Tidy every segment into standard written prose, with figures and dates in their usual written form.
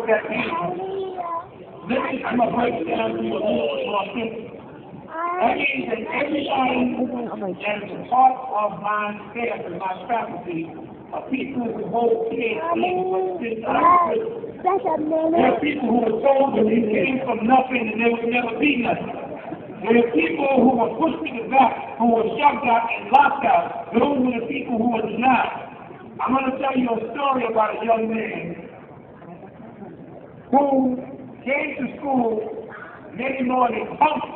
what that means. Let me I'm going to break it down to you a little bit more simple. That means that everybody that is a part of my staff and my faculty are people who hold PhDs, but since I was there are people who were told that they came from nothing and they would never be nothing. There are people who were pushed to the back, who were shoved out and locked out. Those were the people who were denied. I'm going to tell you a story about a young man who came to school many mornings hungry.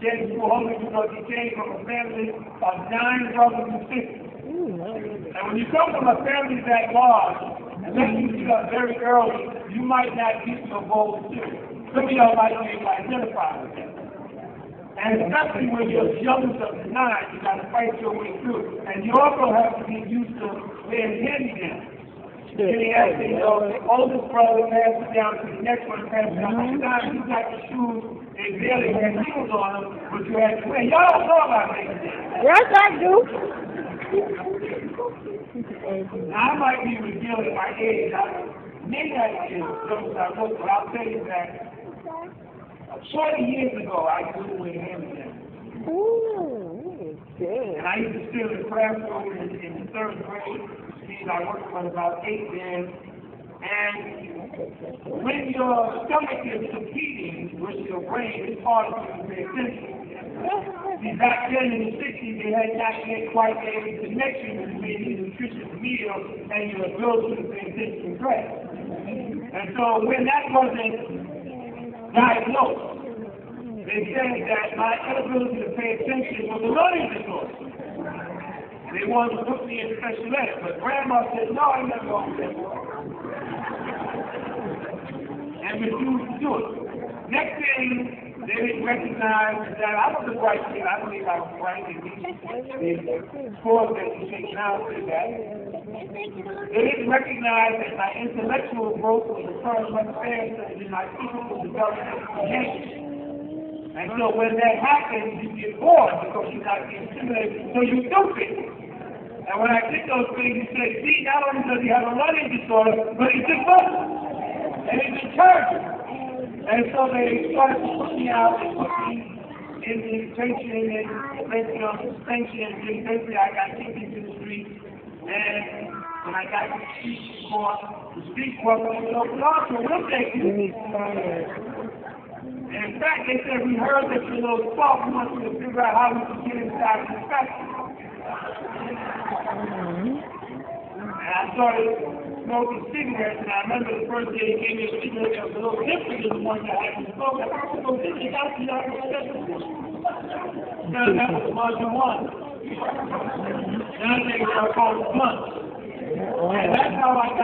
Came to school hungry because he came from a family of 9 brothers and sisters. And when you come from a family that large, unless you get up very early, you might not get your goals too. Some of y'all might be able to identify with that. And especially when you're the youngest of the 9, you got to fight your way through. And you also have to get used to being handicapped. The oldest brother passed it down to the next one, passed it down to the 9. You got the shoes, they barely had heels on them, but you had to wear. Y'all don't know about that. Yes, I do. Now, I might be revealing my age. Maybe I did, but I'll tell you that 20 years ago, I used to wear handicapped. Ooh, good. And I used to sit in the classroom in the 3rd grade. I worked for about 8 years. And when your stomach is competing with your brain, it's hard to pay attention. See, back then in the 60s, they had not yet quite a connection between the nutritious meal and your ability to pay attention to class. And so when that wasn't diagnosed, they said that my inability to pay attention was a learning disorder. They wanted to put me in special ed, but Grandma said, no, I'm not going to do it. And refused to do it. Next thing, they didn't recognize that I was a bright kid. I believe I was bright, and the scores that you take now say that. They didn't recognize that my intellectual growth was occurring much faster than my physical development behavior. And so when that happens, you get bored because you're not being stimulated, so you do things. And when I did those things, he said, see, not only does he have a learning disorder, but he's depressed. And he's encouraging. And so they started to put me out and put me in the detention and basically on suspension. And basically I got kicked into the street. And when I got to the street court was open also, we'll take you. And in fact, they said, we heard that you're a little soft. We want you to figure out how we can get inside the factory. And I started smoking cigarettes, and I remember the first day he gave me a cigarette that was a little different than the one that I had smoked. I thought, well, this is actually not a special. That was Margin 1. Now they were called Blunt. And that's how I got